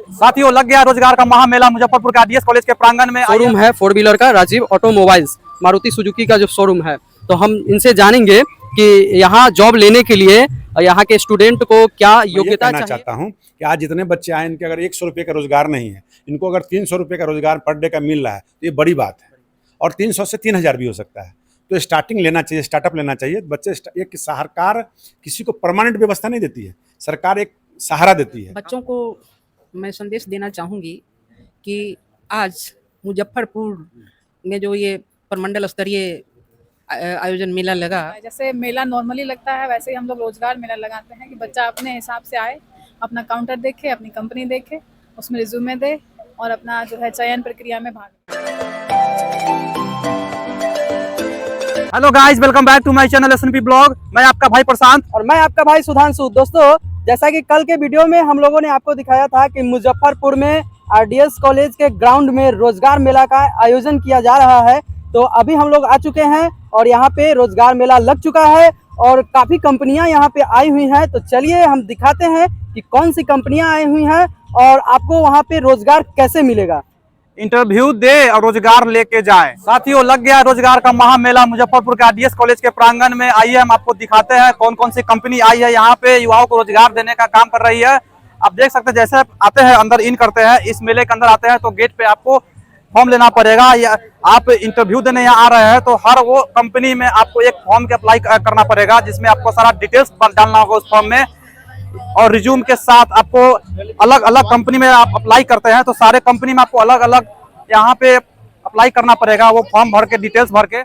साथियों लग गया रोजगार का महामेला मुजफ्फरपुर के आरडीएस कॉलेज के प्रांगण में। शोरूम है 4 व्हीलर का, राजीव ऑटोमोबाइल्स, मारुति सुजुकी का जो शोरूम है। तो हम इनसे जानेंगे कि यहाँ जॉब लेने के लिए यहाँ के स्टूडेंट को क्या योग्यता चाहिए। चाहता हूँ कि आज जितने बच्चे आए इनके अगर 100 रुपये का रोजगार नहीं है, इनको अगर 300 रुपये का रोजगार पर डे का मिल रहा है तो ये बड़ी बात है। और 300 से 3000 भी हो सकता है। तो स्टार्टिंग लेना चाहिए, स्टार्टअप लेना चाहिए। बच्चे एक सरकार किसी को परमानेंट व्यवस्था नहीं देती है, सरकार एक सहारा देती है। बच्चों को मैं संदेश देना चाहूँगी कि आज मुजफ्फरपुर में जो ये प्रमंडल स्तरीय आयोजन मेला लगा, जैसे मेला नॉर्मली लगता है वैसे ही हम लोग रोजगार मेला लगाते हैं कि बच्चा अपने हिसाब से आए, अपना काउंटर देखे, अपनी कंपनी देखे, उसमें रिज्यूमे दे और अपना जो है चयन प्रक्रिया में भाग। Hello guys, welcome back to my channel SNP blog. मैं आपका भाई प्रशांत और मैं आपका भाई सुधांशु। दोस्तों, जैसा कि कल के वीडियो में हम लोगों ने आपको दिखाया था कि मुजफ्फरपुर में आरडीएस कॉलेज के ग्राउंड में रोजगार मेला का आयोजन किया जा रहा है। तो अभी हम लोग आ चुके हैं और यहाँ पे रोजगार मेला लग चुका है और काफ़ी कंपनियां यहाँ पे आई हुई हैं। तो चलिए हम दिखाते हैं कि कौन सी कंपनियां आई हुई हैं और आपको वहाँ पे रोजगार कैसे मिलेगा। इंटरव्यू दे और रोजगार लेके जाए। साथियों लग गया रोजगार का महामेला मुजफ्फरपुर के आरडीएस कॉलेज के प्रांगण में। आइए हम आपको दिखाते हैं कौन कौन सी कंपनी आई है यहाँ पे युवाओं को रोजगार देने का काम कर रही है। आप देख सकते हैं जैसे आते हैं अंदर इन करते हैं, इस मेले के अंदर आते हैं तो गेट पे आपको फॉर्म लेना पड़ेगा। या आप इंटरव्यू देने यहाँ आ रहे हैं तो हर वो कंपनी में आपको एक फॉर्म के अप्लाई करना पड़ेगा जिसमें आपको सारा डिटेल्स डालना होगा उस फॉर्म में। और रिज्यूम के साथ आपको अलग अलग कंपनी में आप अप्लाई करते हैं तो सारे कंपनी में आपको अलग अलग यहाँ पे अप्लाई करना पड़ेगा, वो फॉर्म भर के डिटेल्स भर के।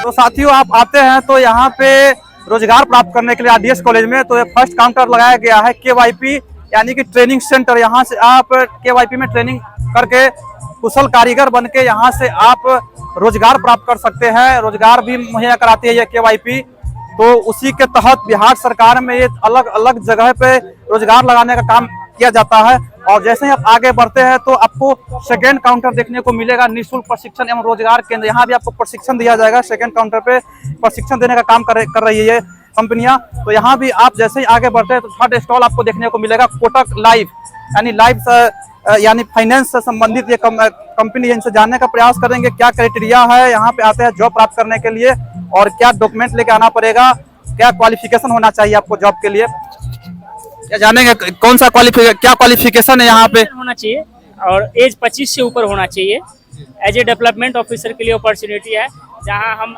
तो साथियों आप आते हैं तो यहाँ पे रोजगार प्राप्त करने के लिए आरडीएस कॉलेज में तो फर्स्ट काउंटर लगाया गया है केवाईपी यानी कि ट्रेनिंग सेंटर। यहाँ से आप केवाईपी में ट्रेनिंग करके कुशल कारीगर बन के यहाँ से आप रोजगार प्राप्त कर सकते हैं। रोजगार भी मुहैया कराती है ये केवाईपी। तो उसी के तहत बिहार सरकार में ये अलग अलग जगह पे रोजगार लगाने का काम किया जाता है। और जैसे ही आप आगे बढ़ते हैं तो आपको सेकेंड काउंटर देखने को मिलेगा, निःशुल्क प्रशिक्षण एवं रोजगार केंद्र। यहाँ भी आपको प्रशिक्षण दिया जाएगा। सेकेंड काउंटर पे प्रशिक्षण देने का काम कर रही है ये कंपनियां। तो यहाँ भी आप जैसे ही आगे बढ़ते हैं तो थर्ड स्टॉल आपको देखने को मिलेगा कोटक लाइफ यानी यानी फाइनेंस से संबंधित ये कंपनी। इनसे जानने का प्रयास करेंगे क्या क्राइटेरिया है यहाँ पे आते हैं जॉब प्राप्त करने के लिए और क्या डॉक्यूमेंट लेके आना पड़ेगा, क्या क्वालिफिकेशन होना चाहिए आपको जॉब के लिए, क्या जानेंगे कौन सा क्या क्वालिफिकेशन है यहाँ पे होना चाहिए और एज 25 से ऊपर होना चाहिए। एज ए डेवलपमेंट ऑफिसर के लिए अपॉर्चुनिटी है जहाँ हम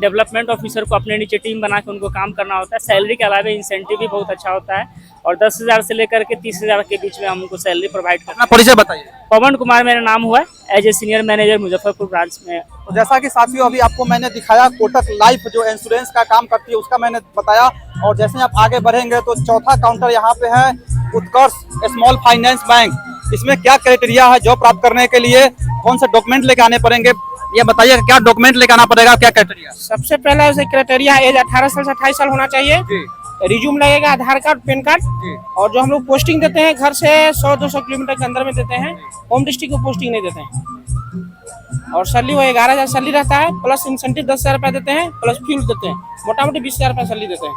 डेवलपमेंट ऑफिसर को अपने नीचे टीम बना के उनको काम करना होता है। सैलरी के अलावा इंसेंटिव भी बहुत अच्छा होता है और 10,000 से लेकर के 30,000 के बीच में हम उनको सैलरी प्रोवाइड करना। परिचय बताइए। पवन कुमार मेरा नाम हुआ है, as a senior manager Muzaffarpur branch में। तो जैसा कि साथियों अभी आपको मैंने दिखाया कोटक लाइफ जो इंश्योरेंस का काम करती है उसका मैंने बताया। और जैसे ही आप आगे बढ़ेंगे तो चौथा काउंटर यहाँ पे है उत्कर्ष स्मॉल फाइनेंस बैंक। इसमें क्या क्राइटेरिया है जॉब प्राप्त करने के लिए, कौन से डॉक्यूमेंट लेके आने पड़ेंगे, ये बताइए क्या डॉक्यूमेंट लेके आना पड़ेगा, क्या क्राइटेरिया। सबसे पहला क्राइटेरिया एज 18 साल से 28 साल होना चाहिए। रिज्यूम लगेगा, आधार कार्ड, पैन कार्ड। और जो हम लोग पोस्टिंग देते हैं घर से 100-200 किलोमीटर के अंदर में देते हैं, होम डिस्ट्रिक्ट को पोस्टिंग नहीं देते हैं। और सैलरी वो 11,000 सैलरी रहता है, प्लस इंसेंटिव 10,000 रुपया देते हैं, प्लस फ्यूल देते हैं। मोटा मोटी 20,000 रुपया सैलरी देते हैं।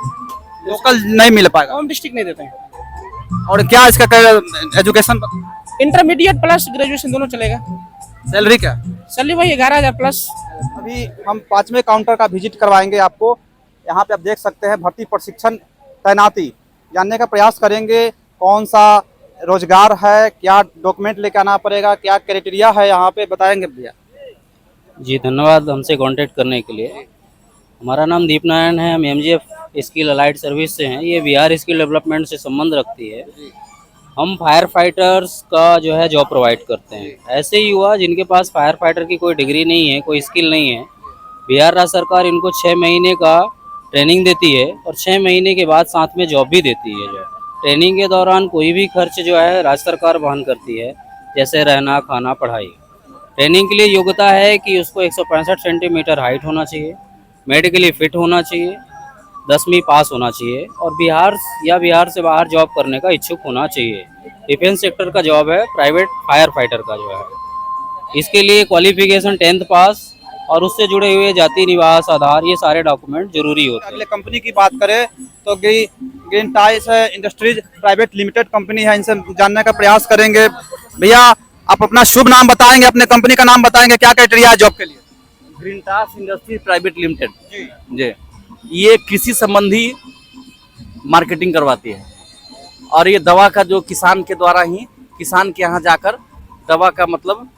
लोकल नहीं मिल पाएगा, होम डिस्ट्रिक्ट नहीं देते हैं। और क्या इसका एजुकेशन, इंटरमीडिएट प्लस ग्रेजुएशन दोनों चलेगा। सैलरी क्या, सैलरी वही 11,000 प्लस। अभी हम 5वें काउंटर का विजिट करवाएंगे आपको। यहाँ पे आप देख सकते हैं भर्ती प्रशिक्षण तैनाती जानने का प्रयास करेंगे कौन सा रोजगार है, क्या डॉक्यूमेंट लेके आना पड़ेगा, क्या क्राइटेरिया है यहाँ पे बताएंगे भैया। जी धन्यवाद हमसे कांटेक्ट करने के लिए। हमारा नाम दीप नारायण है, हम एमजीएफ स्किल अलाइड सर्विस से हैं। ये बिहार स्किल डेवलपमेंट से संबंध रखती है। हम फायर फाइटर्स का जो है जॉब प्रोवाइड करते हैं। ऐसे युवा जिनके पास फायर फाइटर की कोई डिग्री नहीं है, कोई स्किल नहीं है, बिहार राज्य सरकार इनको 6 महीने का ट्रेनिंग देती है और 6 महीने के बाद साथ में जॉब भी देती है। जो ट्रेनिंग के दौरान कोई भी खर्च जो है राज्य सरकार वहन करती है, जैसे रहना, खाना, पढ़ाई। ट्रेनिंग के लिए योग्यता है कि उसको 165 सेंटीमीटर हाइट होना चाहिए, मेडिकली फिट होना चाहिए, 10वीं पास होना चाहिए और बिहार से बाहर जॉब करने का इच्छुक होना चाहिए। डिफेंस सेक्टर का जॉब है, प्राइवेट फायर फाइटर का जो है। इसके लिए क्वालिफिकेशन 10th पास और उससे जुड़े हुए जाति निवास आधार ये सारे डॉक्यूमेंट जरूरी होते हैं। अगले कंपनी की बात करें तो ग्रीन टाइस इंडस्ट्रीज प्राइवेट लिमिटेड कंपनी है, इनसे जानने का प्रयास करेंगे। भैया आप अपना शुभ नाम बताएंगे, अपने कंपनी का नाम बताएंगे, क्या क्राइटेरिया है जॉब के लिए? ग्रीन टास इंडस्ट्री प्राइवेट लिमिटेड जी, ये कृषि संबंधी मार्केटिंग करवाती है और ये दवा का जो किसान के द्वारा ही किसान के यहाँ जाकर दवा का मतलब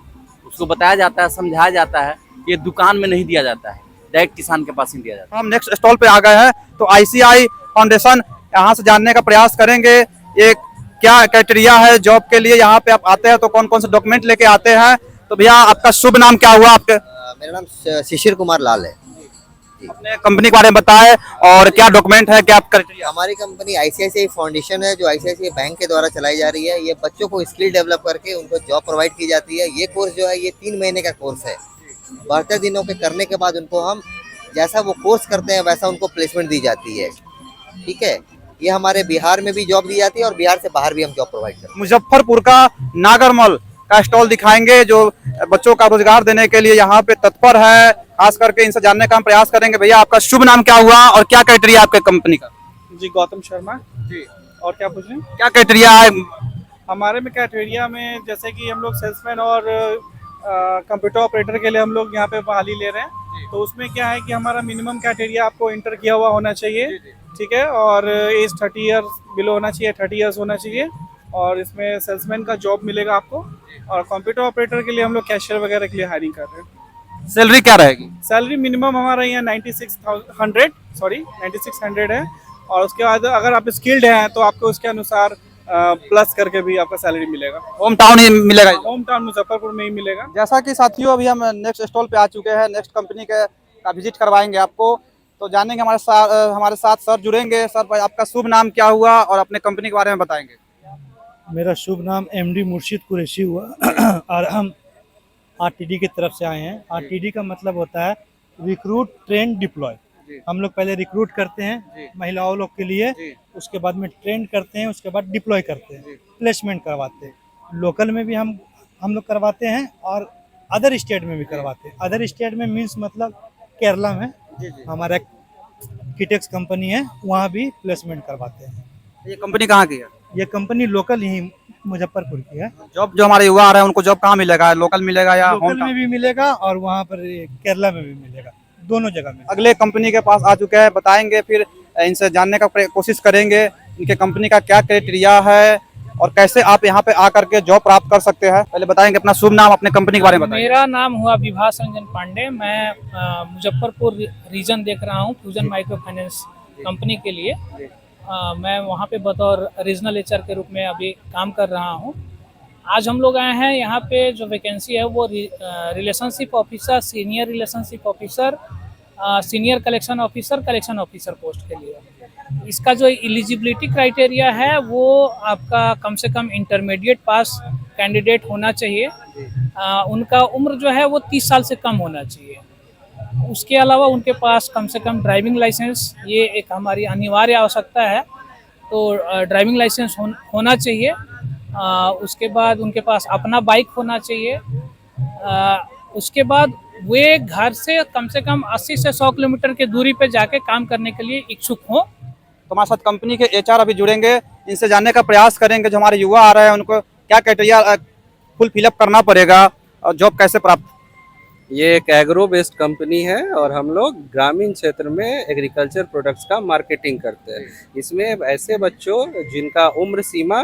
उसको बताया जाता है, समझाया जाता है। ये दुकान में नहीं दिया जाता है, डायरेक्ट किसान के पास ही दिया जाता है। हम नेक्स्ट स्टॉल पे आ गए हैं तो ICI फाउंडेशन यहाँ से जानने का प्रयास करेंगे ये क्या क्राइटेरिया है जॉब के लिए। यहाँ पे आप आते हैं तो कौन कौन से डॉक्यूमेंट लेके आते हैं? तो भैया आपका शुभ नाम क्या हुआ आपके? मेरा नाम शिशिर कुमार लाल है। अपने कंपनी के बारे में बताएं और क्या डॉक्यूमेंट है, क्या क्राइटेरिया? हमारी कंपनी ICICI फाउंडेशन है जो ICICI बैंक के द्वारा चलाई जा रही है। ये बच्चों को स्किल डेवलप करके उनको जॉब प्रोवाइड की जाती है। ये कोर्स जो है ये 3 महीने का कोर्स है। 72 दिनों के करने के बाद उनको हम जैसा वो कोर्स करते हैं वैसा उनको प्लेसमेंट दी जाती है। ठीक है, ये हमारे बिहार में भी जॉब दी जाती है और बिहार से बाहर भी हम जॉब प्रोवाइड करते हैं। मुजफ्फरपुर का नागरमल का स्टॉल दिखाएंगे जो बच्चों का रोजगार देने के लिए यहाँ पे तत्पर है। खास करके इनसे जानने का हम प्रयास करेंगे। भैया आपका शुभ नाम क्या हुआ और क्या क्राइटेरिया आपके कंपनी का? जी गौतम शर्मा जी। और क्या पूछ रहे हैं? क्या क्राइटेरिया है हमारे में क्राइटेरिया में जैसे कि हम लोग सेल्समैन और कंप्यूटर ऑपरेटर के लिए हम लोग यहाँ पे बहाली ले रहे हैं। तो उसमें क्या है कि हमारा मिनिमम क्राइटेरिया आपको इंटर किया हुआ होना चाहिए, ठीक है, और एज 30 ईयर्स बिलो होना चाहिए, 30 ईयर्स होना चाहिए। और इसमें सेल्समैन का जॉब मिलेगा आपको। और कंप्यूटर ऑपरेटर के लिए हम लोग कैशियर वगैरह के लिए हायरिंग कर रहे हैं। सैलरी क्या रहेगी? सैलरी मिनिमम हमारा यहाँ 9600 है और उसके बाद अगर आप स्किल्ड हैं तो आपको उसके अनुसार प्लस करके भी आपका सैलरी मिलेगा। होम टाउन ही मिलेगा? होम टाउन मुजफ्फरपुर में ही मिलेगा। जैसा कि साथियों अभी हम नेक्स्ट स्टॉल पे आ चुके हैं, नेक्स्ट कंपनी का विजिट करवाएंगे आपको। तो जानेंगे हमारे साथ सर जुड़ेंगे। सर भाई आपका शुभ नाम क्या हुआ और अपने कंपनी के बारे में बताएंगे? मेरा शुभ नाम MD मुर्शिद कुरैशी हुआ और हम RTD की तरफ से आए हैं। RTD का मतलब होता है रिक्रूट ट्रेन डिप्लॉय। हम लोग पहले रिक्रूट करते हैं महिलाओं लोग के लिए, उसके बाद में ट्रेन करते हैं, उसके बाद डिप्लॉय करते हैं, प्लेसमेंट करवाते हैं। लोकल में भी हम लोग करवाते हैं और अदर स्टेट में भी करवाते हैं। अदर स्टेट में मीन्स मतलब केरला में हमारा किटेक्स कंपनी है, वहाँ भी प्लेसमेंट करवाते हैं। ये कंपनी कहाँ की है? ये कंपनी लोकल यही मुजफ्फरपुर की है। जॉब जो हमारे युवा आ रहे हैं उनको जॉब कहाँ मिलेगा? लोकल मिलेगा या लोकल में भी मिलेगा और वहाँ पर केरला में भी मिलेगा, दोनों जगह में। अगले कंपनी के पास आ चुके हैं, बताएंगे, फिर इनसे जानने का कोशिश करेंगे इनके कंपनी का क्या क्राइटेरिया है और कैसे आप यहाँ पे आकर के जॉब प्राप्त कर सकते हैं। पहले बताएंगे अपना शुभ नाम, अपने कंपनी के बारे में बताएंगे। मेरा नाम हुआ विभास रंजन पांडे। मैं मुजफ्फरपुर रीजन देख रहा हूँ फ्यूजन माइक्रो फाइनेंस कंपनी के लिए। मैं वहाँ पे बतौर रीजनल HR के रूप में अभी काम कर रहा हूँ। आज हम लोग आए हैं यहाँ पे जो वैकेंसी है वो relationship officer, senior relationship officer, senior collection officer post के लिए। इसका जो एलिजिबिलिटी क्राइटेरिया है वो आपका कम से कम इंटरमीडिएट पास कैंडिडेट होना चाहिए। उनका उम्र जो है वो 30 साल से कम होना चाहिए। उसके अलावा उनके पास कम से कम ड्राइविंग लाइसेंस, ये एक हमारी अनिवार्य आवश्यकता है, तो ड्राइविंग लाइसेंस होना चाहिए। उसके बाद उनके पास अपना बाइक होना चाहिए। उसके बाद वे घर से कम 80 से 100 किलोमीटर की दूरी पे जाके काम करने के लिए इच्छुक हों। तो हमारे साथ कंपनी के HR अभी जुड़ेंगे, इनसे जानने का प्रयास करेंगे जो हमारे युवा आ रहे हैं उनको क्या क्राइटेरिया फुल फिलअप करना पड़ेगा और जॉब कैसे प्राप्त। ये एक एग्रो बेस्ड कंपनी है और हम लोग ग्रामीण क्षेत्र में एग्रीकल्चर प्रोडक्ट्स का मार्केटिंग करते हैं। इसमें ऐसे बच्चों जिनका उम्र सीमा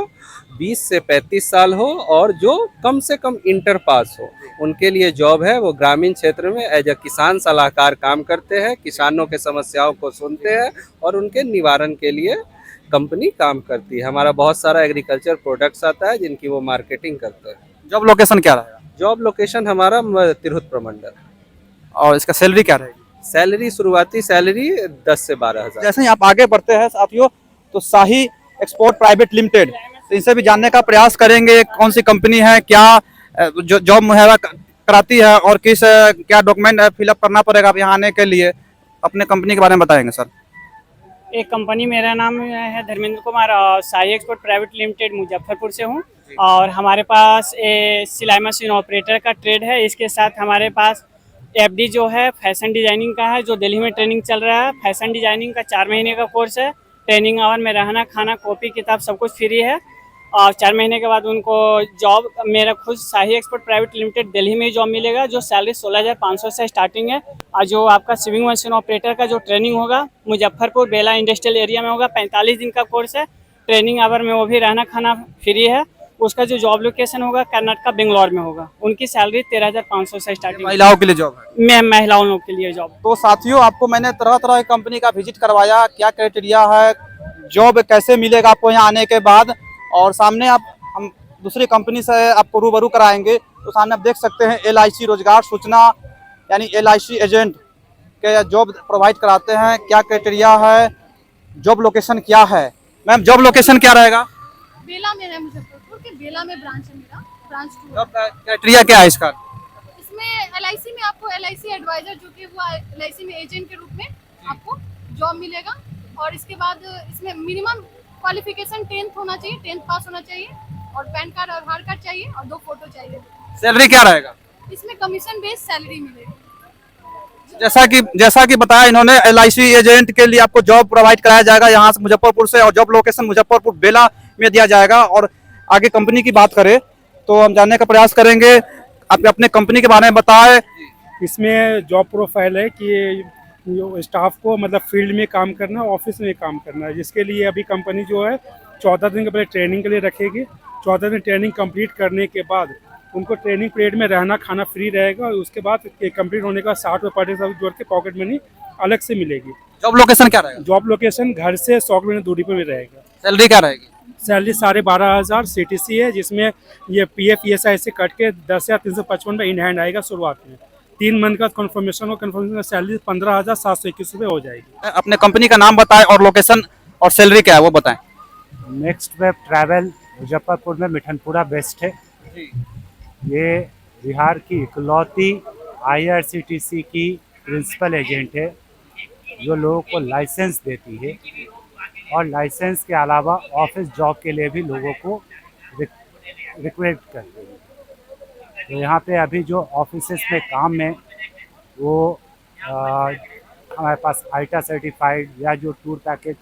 20 से 35 साल हो और जो कम से कम इंटर पास हो, उनके लिए जॉब है। वो ग्रामीण क्षेत्र में एज अ किसान सलाहकार काम करते हैं, किसानों के समस्याओं को सुनते हैं और उनके निवारण के लिए कंपनी काम करती है। हमारा बहुत सारा एग्रीकल्चर प्रोडक्ट्स आता है जिनकी वो मार्केटिंग करते हैं। जॉब लोकेशन क्या रहेगा? जॉब लोकेशन हमारा तिरहुत प्रमंडल। और इसका सैलरी क्या रहेगी? सैलरी शुरुआती सैलरी 10 से 12 हज़ार। जैसे ही आप आगे बढ़ते हैं साथियों तो शाही एक्सपोर्ट प्राइवेट लिमिटेड, तो इनसे भी जानने का प्रयास करेंगे कौन सी कंपनी है, क्या जॉब मुहैया कराती है और क्या डॉक्यूमेंट फिलअप करना पड़ेगा यहाँ आने के लिए। अपने कंपनी के बारे में बताएंगे सर। एक कंपनी, मेरा नाम है धर्मेंद्र कुमार और Sai export private limited Muzaffarpur से हूँ। और हमारे पास सिलाई मशीन ऑपरेटर का ट्रेड है। इसके साथ हमारे पास एफडी जो है फैशन डिजाइनिंग का है, जो दिल्ली में ट्रेनिंग चल रहा है। फैशन डिजाइनिंग का 4 महीने का कोर्स है। ट्रेनिंग आवर में रहना, खाना, कॉपी, किताब सब कुछ फ्री है। और 4 महीने के बाद उनको जॉब मेरा खुद शाही एक्सपोर्ट प्राइवेट लिमिटेड दिल्ली में ही जॉब मिलेगा, जो सैलरी 16,500 से स्टार्टिंग है। और जो आपका सिविंग मशीन ऑपरेटर का जो ट्रेनिंग होगा मुजफ्फरपुर बेला इंडस्ट्रियल एरिया में होगा। 45 दिन का कोर्स है। ट्रेनिंग आवर में वो भी रहना खाना फ्री है। उसका जो जॉब लोकेशन होगा कर्नाटक बेंगलोर में होगा। उनकी सैलरी 13,500 से स्टार्टिंग। महिलाओं के लिए जॉब है। मैं महिलाओं लोग के लिए जॉब। तो साथियों, आपको मैंने तरह तरह की कंपनी का विजिट करवाया, क्या क्राइटेरिया है, जॉब कैसे मिलेगा आपको यहाँ आने के बाद। और सामने हम दूसरी कंपनी से आपको रूबरू कराएंगे। तो सामने आप देख सकते हैं LIC रोजगार सूचना यानी LIC एजेंट के जॉब प्रोवाइड कराते हैं। क्या क्राइटेरिया है, जॉब लोकेशन क्या है। मैम, जॉब लोकेशन क्या रहेगा? बेला में है, मुजफ्फरपुर के बेला में ब्रांच है मेरा, ब्रांच 2। जॉब क्राइटेरिया क्या है इसका? इसमें LIC में आपको LIC एडवाइजर, जो कि वो LIC में एजेंट के रूप में आपको जॉब मिलेगा। और इसके बाद इसमें मिनिमम क्वालिफिकेशन 10th होना चाहिए, 10th पास होना चाहिए। और पैन कार्ड और आधार कार्ड चाहिए और 2 फोटो चाहिए। सैलरी क्या रहेगा? इसमें कमीशन बेस्ड सैलरी मिलेगी। जैसा कि बताया इन्होंने, LIC एजेंट के लिए आपको जॉब प्रोवाइड कराया जाएगा यहाँ से मुजफ्फरपुर से। और जॉब लोकेशन मुजफ्फरपुर बेला में दिया जाएगा। और आगे कंपनी की बात करें तो हम जानने का प्रयास करेंगे। आप अपने कंपनी के बारे में बताएं। इसमें जॉब प्रोफाइल है कि स्टाफ को मतलब फील्ड में काम करना, ऑफिस में काम करना है, जिसके लिए अभी कंपनी जो है 14 दिन के पहले ट्रेनिंग के लिए रखेगी। 14 दिन ट्रेनिंग कंप्लीट करने के बाद उनको ट्रेनिंग पीरियड में रहना खाना फ्री रहेगा। और उसके बाद कंप्लीट होने का 60 रुपये पर डे सब जोड़ के पॉकेट मनी अलग से मिलेगी। जॉब लोकेशन क्या रहेगा? जॉब लोकेशन घर से 100 किलोमीटर दूरी पर भी रहेगा। सैलरी क्या रहेगी? सैलरी 12,500 CTC है, जिसमें ये PF ESI से कट के 10,355 में इन हैंड आएगा शुरुआत में। 3 मंथ का कन्फर्मेशन हो, कन्फर्मेशन का सैलरी 15,721 रुपये हो जाएगी। अपने कंपनी का नाम बताएं और लोकेशन और सैलरी क्या है वो बताएं। नेक्स्ट वेब ट्रैवल मुजफ्फरपुर में मिठनपुरा बेस्ट है। ये बिहार की इकलौती IRCTC की प्रिंसिपल एजेंट है, जो लोगों को लाइसेंस देती है। और लाइसेंस के अलावा ऑफिस जॉब के लिए भी लोगों को रिक्वेस्ट करते हैं। तो यहाँ पे अभी जो ऑफिसेस में काम है वो हमारे पास ITA सर्टिफाइड या जो टूर पैकेज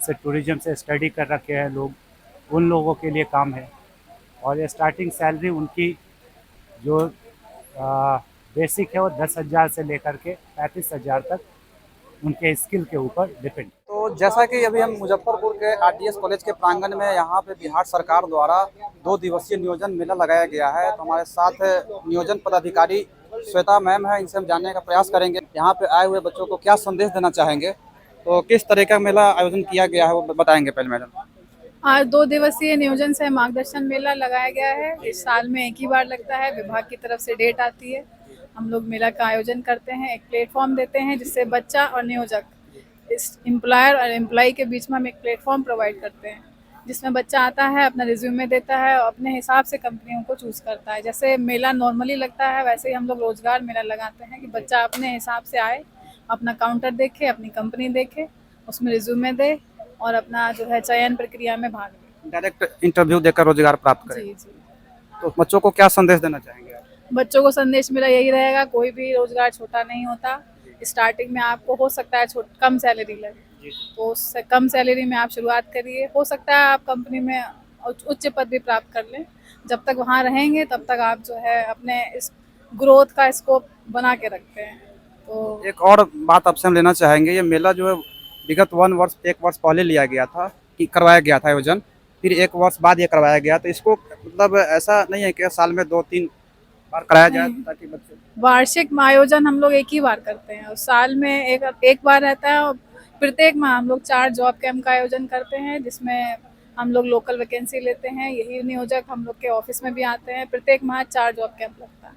से टूरिज्म से स्टडी कर रखे हैं लोग, उन लोगों के लिए काम है। और ये स्टार्टिंग सैलरी उनकी जो बेसिक है वो 10,000 से लेकर के 35,000 तक उनके स्किल के ऊपर डिपेंड। तो जैसा कि अभी हम मुजफ्फरपुर के RDS कॉलेज के प्रांगण में यहाँ पे बिहार सरकार द्वारा 2 दिवसीय नियोजन मेला लगाया गया है। तो हमारे साथ नियोजन पदाधिकारी श्वेता मैम है, इनसे हम जानने का प्रयास करेंगे यहाँ पे आए हुए बच्चों को क्या संदेश देना चाहेंगे। तो किस तरह का मेला आयोजन किया गया है वो बताएंगे पहले मैडम। आज 2 दिवसीय नियोजन सह मार्गदर्शन मेला लगाया गया है। इस साल में एक ही बार लगता है, विभाग की तरफ से डेट आती है। हम लोग मेला का आयोजन करते हैं, एक प्लेटफॉर्म देते हैं जिससे बच्चा और नियोजक, इस एम्प्लॉयर और एम्प्लॉई के बीच में हम एक प्लेटफॉर्म प्रोवाइड करते हैं, जिसमें बच्चा आता है, अपना रिज्यूमे देता है और अपने हिसाब से कंपनियों को चूज़ करता है। जैसे मेला नॉर्मली लगता है, वैसे ही हम लोग रोजगार मेला लगाते हैं कि बच्चा अपने हिसाब से आए, अपना काउंटर देखे, अपनी कंपनी देखे, उसमें रिज्यूमे दे और अपना जो है चयन प्रक्रिया में भाग ले। डायरेक्ट इंटरव्यू देकर रोजगार प्राप्त करें। जी। तो बच्चों को क्या संदेश देना चाहेंगे? बच्चों को संदेश मेरा यही रहेगा, कोई भी रोजगार छोटा नहीं होता। स्टार्टिंग में आपको हो सकता है कम सैलरी लगे, तो उससे कम सैलरी में आप शुरुआत करिए। हो सकता है आप कंपनी में उच्च पद भी प्राप्त कर लें। जब तक वहाँ रहेंगे तब तक आप जो है अपने इस ग्रोथ का स्कोप बना के रखते हैं। तो एक और बात आपसे हम लेना चाहेंगे, ये मेला जो है विगत 1 वर्ष पहले लिया गया था कि करवाया गया था आयोजन, फिर 1 वर्ष बाद ये करवाया गया। तो इसको मतलब ऐसा नहीं है कि साल में 2-3 बार कराया जाए ताकि बच्चे। वार्षिक आयोजन हम लोग एक ही बार करते हैं और साल में एक बार रहता है। और प्रत्येक माह हम लोग 4 जॉब कैंप का आयोजन करते हैं, जिसमें हम लोग लोकल वैकेंसी लेते हैं। यही नियोजक हम लोग के ऑफिस में भी आते हैं। प्रत्येक माह 4 जॉब कैंप लगता है।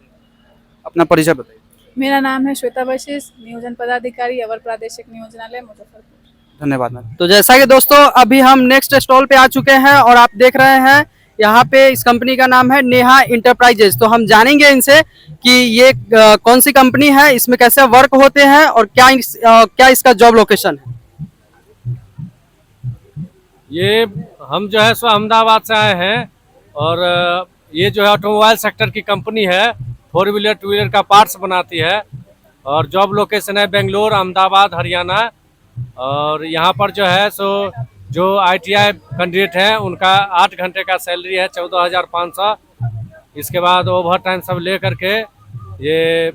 अपना परिचय बताइए। मेरा नाम है श्वेता वशिष्ठ, नियोजन पदाधिकारी, अवर प्रादेशिक नियोजनालय मुजफ्फरपुर। धन्यवाद मैम। तो जैसा कि दोस्तों अभी हम नेक्स्ट स्टॉल पे आ चुके हैं और आप देख रहे हैं यहाँ पे इस कंपनी का नाम है नेहा इंटरप्राइजेज। तो हम जानेंगे इनसे कि ये कौन सी कंपनी है, इसमें कैसे वर्क होते हैं और क्या इसका जॉब लोकेशन है। ये हम जो है सो अहमदाबाद से आए हैं और ये जो है ऑटोमोबाइल सेक्टर की कंपनी है, 4 व्हीलर 2 व्हीलर का पार्ट्स बनाती है और जॉब लोकेशन है बेंगलोर, अहमदाबाद, हरियाणा। और यहाँ पर जो है सो जो ITI कैंडिडेट हैं उनका 8 घंटे का सैलरी है 14,500। इसके बाद ओवर टाइम सब ले करके ये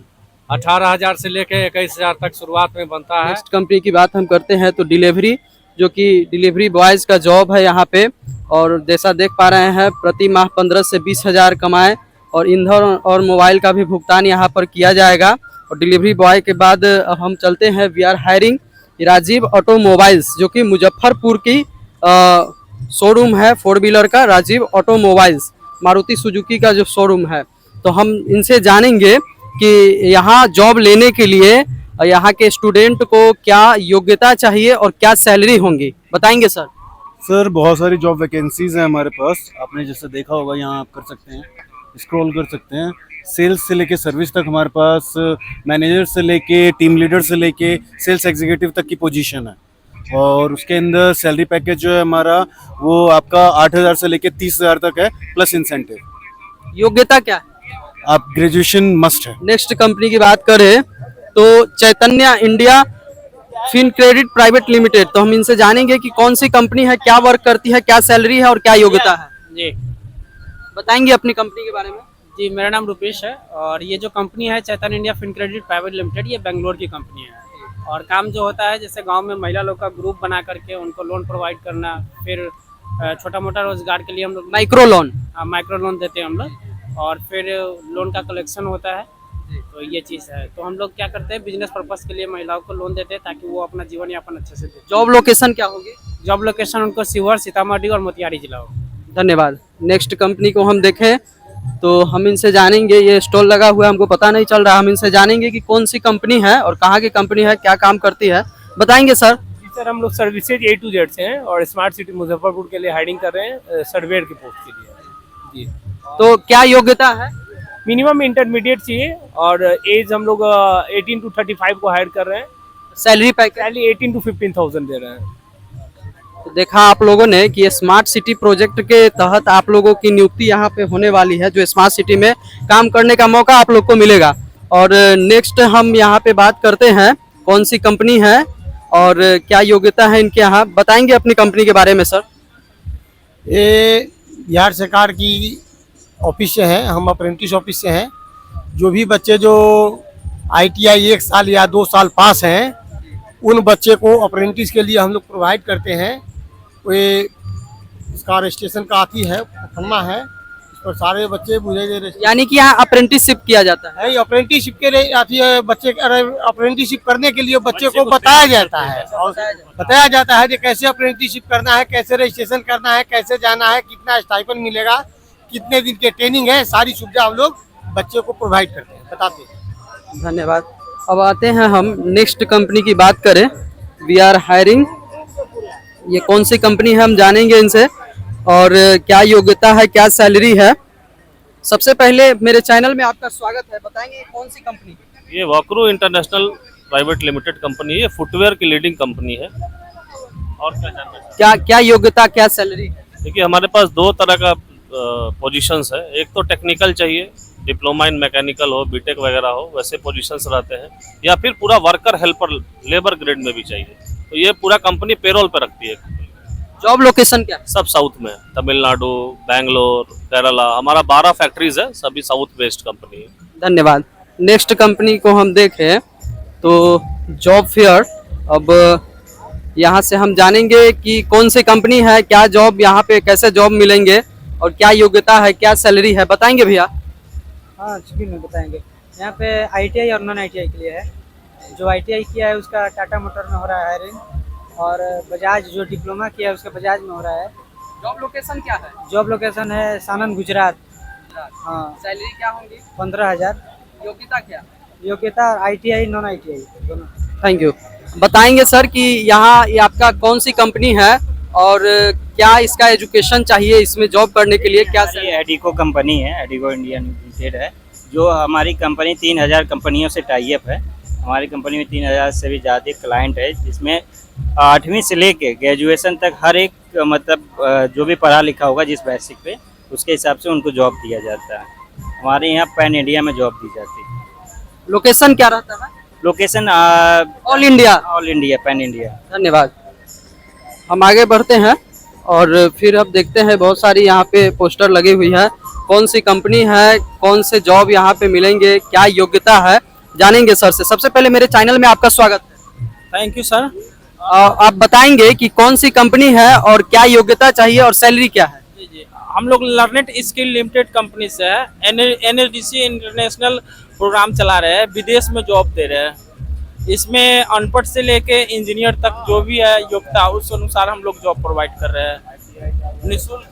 18,000 से लेके 21,000 तक शुरुआत में बनता है। नेक्स्ट कंपनी की बात हम करते हैं तो डिलीवरी, जो कि डिलीवरी बॉयज़ का जॉब है यहाँ पे। और जैसा देख पा रहे हैं प्रति माह 15 से 20,000 कमाएं और ईंधन और मोबाइल का भी भुगतान यहाँ पर किया जाएगा। और डिलीवरी बॉय के बाद अब हम चलते हैं we are hiring Rajiv automobiles, जो कि मुजफ्फरपुर की शोरूम है 4 व्हीलर का, राजीव ऑटोमोबाइल्स मारुति सुजुकी का जो शोरूम है। तो हम इनसे जानेंगे कि यहाँ जॉब लेने के लिए यहाँ के स्टूडेंट को क्या योग्यता चाहिए और क्या सैलरी होंगी, बताएंगे सर। सर बहुत सारी जॉब वैकेंसीज हैं हमारे पास, आपने जैसे देखा होगा यहाँ आप कर सकते हैं, स्क्रॉल कर सकते हैं। सेल्स से लेके सर्विस तक हमारे पास, मैनेजर से लेके टीम लीडर से लेके सेल्स एग्जीक्यूटिव तक की पोजीशन है। और उसके अंदर सैलरी पैकेज जो है हमारा वो आपका 8,000 से लेके 30,000 तक है प्लस इंसेंटिव। योग्यता क्या है? आप ग्रेजुएशन मस्ट है। नेक्स्ट कंपनी की बात करें तो Chaitanya India fin credit private limited. तो हम इनसे जानेंगे कि कौन सी कंपनी है, क्या वर्क करती है, क्या सैलरी है और क्या योग्यता है। जी बताएंगे अपनी कंपनी के बारे में। जी, मेरा नाम रुपेश है और ये जो कंपनी है Chaitanya India fin credit private limited, ये बेंगलोर की कंपनी है। और काम जो होता है जैसे गांव में महिला लोग का ग्रुप बना करके उनको लोन प्रोवाइड करना, फिर छोटा मोटा रोजगार के लिए हम लोग माइक्रो लोन, माइक्रो लोन देते हैं हम लोग, और फिर लोन का कलेक्शन होता है। तो ये चीज़ है। तो हम लोग क्या करते हैं, बिजनेस पर्पस के लिए महिलाओं को लोन देते हैं ताकि वो अपना जीवन यापन अच्छे से दे। जॉब लोकेशन क्या होगी? जॉब लोकेशन उनको शिवहर, सीतामढ़ी और मोतिहारी जिला होगा। धन्यवाद। नेक्स्ट कंपनी को हम देखें तो हम इनसे जानेंगे, ये स्टॉल लगा हुआ है, हमको पता नहीं चल रहा, हम इनसे जानेंगे कि कौन सी कंपनी है और कहाँ की कंपनी है, क्या काम करती है, बताएंगे सर। जी सर, हम लोग सर्विसेज A to Z से हैं और स्मार्ट सिटी मुजफ्फरपुर के लिए हायरिंग कर रहे हैं सर्वेयर की पोस्ट के लिए। जी, तो क्या योग्यता है? मिनिमम इंटरमीडिएट चाहिए और एज हम लोग 18 to 35 को हायर कर रहे हैं। सैलरी पैकेज 18 to 15,000 दे रहे हैं। तो देखा आप लोगों ने कि स्मार्ट सिटी प्रोजेक्ट के तहत आप लोगों की नियुक्ति यहाँ पे होने वाली है, जो स्मार्ट सिटी में काम करने का मौका आप लोग को मिलेगा। और नेक्स्ट हम यहाँ पे बात करते हैं कौन सी कंपनी है और क्या योग्यता है इनके यहाँ, बताएंगे अपनी कंपनी के बारे में सर। ये बिहार सरकार की ऑफिस से हैं, हम अप्रेंटिस ऑफिस से हैं। जो भी बच्चे जो ITI 1 साल या 2 साल पास हैं, उन बच्चे को अप्रेंटिस के लिए हम लोग प्रोवाइड करते हैं। वे इसका रजिस्ट्रेशन का आती है, पढ़ना है, इस पर सारे बच्चे बुझे, यानी कि यहाँ अप्रेंटिसशिप किया जाता है। अप्रेंटिसशिप के लिए आती है बच्चे, अप्रेंटिसशिप करने के लिए बच्चे को बताया जाता है और बताया जाता है कि कैसे अप्रेंटिसशिप करना है, कैसे रजिस्ट्रेशन करना है, कैसे जाना है, कितना स्टाइपेंड मिलेगा, कितने दिन के ट्रेनिंग है, सारी सुविधा हम लोग बच्चे को प्रोवाइड करते हैं, बताते हैं। धन्यवाद। अब आते हैं हम नेक्स्ट कंपनी की बात करें, वी आर हायरिंग। ये कौन सी कंपनी है हम जानेंगे इनसे और क्या योग्यता है, क्या सैलरी है। सबसे पहले मेरे चैनल में आपका स्वागत है, बताएंगे कौन सी कंपनी? ये वॉकरू इंटरनेशनल प्राइवेट लिमिटेड कंपनी है, ये फुटवेयर की लीडिंग कंपनी है। और क्या जानना है? क्या योग्यता, क्या सैलरी? देखिए हमारे पास 2 तरह का पोजीशंस है। एक तो टेक्निकल चाहिए, डिप्लोमा इन मैकेनिकल हो, बीटेक वगैरह हो, वैसे पोजीशंस रहते हैं, या फिर पूरा वर्कर हेल्पर लेबर ग्रेड में भी चाहिए। तो ये पूरा कंपनी पेरोल पे रखती है। जॉब लोकेशन क्या? सब साउथ में, तमिलनाडु, बेंगलोर, केरला, हमारा 12 फैक्ट्रीज है, सभी साउथ बेस्ड कंपनी है। धन्यवाद। नेक्स्ट कंपनी को हम देखें तो जॉब फेयर। अब यहाँ से हम जानेंगे कि कौन सी कंपनी है, क्या जॉब यहाँ पे, कैसे जॉब मिलेंगे और क्या योग्यता है, क्या सैलरी है, बताएंगे भैया। हाँ जी, में बताएंगे। यहाँ पे ITI और नॉन ITI के लिए है। जो ITI किया है उसका टाटा मोटर में हो रहा है हायरिंग, और बजाज जो डिप्लोमा किया है उसका बजाज में हो रहा है। जॉब लोकेशन क्या है? जॉब लोकेशन है सानंद, गुजरात। हाँ। सैलरी क्या होंगी? 15,000। योग्यता क्या? योग्यता ITI नॉन ITI दोनों। Thank you. बताएंगे सर कि यहाँ ये आपका कौन सी कंपनी है और क्या इसका एजुकेशन चाहिए इसमें जॉब करने के लिए? क्या ये एडिको कंपनी है, एडिको इंडिया लिमिटेड है, जो हमारी कंपनी 3000 कंपनियों से टाई अप है। हमारी कंपनी में 3000 से भी ज़्यादा क्लाइंट है, जिसमें 8वीं से लेके ग्रेजुएशन तक हर एक मतलब जो भी पढ़ा लिखा होगा जिस बेसिक पे, उसके हिसाब से उनको जॉब दिया जाता है। हमारे यहाँ पैन इंडिया में जॉब दी जाती है। लोकेशन क्या रहता है? Location all India? All India, pan India. धन्यवाद। हम आगे बढ़ते हैं और फिर अब देखते हैं, बहुत सारी यहाँ पे पोस्टर लगी हुई है। कौन सी कंपनी है, कौन से जॉब यहाँ पे मिलेंगे, क्या योग्यता है, जानेंगे सर से। सबसे पहले मेरे चैनल में आपका स्वागत है। Thank you sir. आप बताएंगे कि कौन सी कंपनी है और क्या योग्यता चाहिए और सैलरी क्या है? हम लोग लर्नेट स्किल लिमिटेड कंपनी से है, NLDC इंटरनेशनल प्रोग्राम चला रहे हैं, विदेश में जॉब दे रहे हैं। इसमें अनपढ़ से लेके इंजीनियर तक जो भी है योग्यता, उस अनुसार हम लोग जॉब प्रोवाइड कर रहे हैं। निःशुल्क,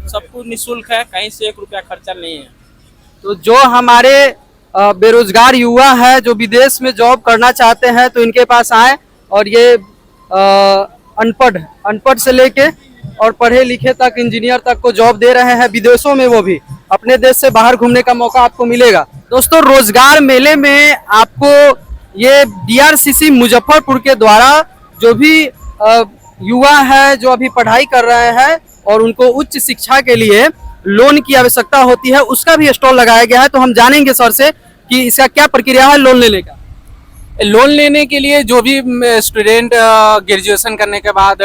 सब कुछ निःशुल्क है, कहीं से 1 रुपया खर्चा नहीं है। तो जो हमारे बेरोजगार युवा है जो विदेश में जॉब करना चाहते हैं, तो इनके पास आए और ये अनपढ़ से लेके और पढ़े लिखे तक, इंजीनियर तक को जॉब दे रहे हैं विदेशों में, वो भी अपने देश से बाहर घूमने का मौका आपको मिलेगा। दोस्तों, रोजगार मेले में आपको ये DRCC मुजफ्फरपुर के द्वारा जो भी युवा है जो अभी पढ़ाई कर रहे हैं और उनको उच्च शिक्षा के लिए लोन की आवश्यकता होती है, उसका भी स्टॉल लगाया गया है। तो हम जानेंगे सर से कि इसका क्या प्रक्रिया है लोन लेने का। लोन लेने के लिए जो भी स्टूडेंट ग्रेजुएशन करने के बाद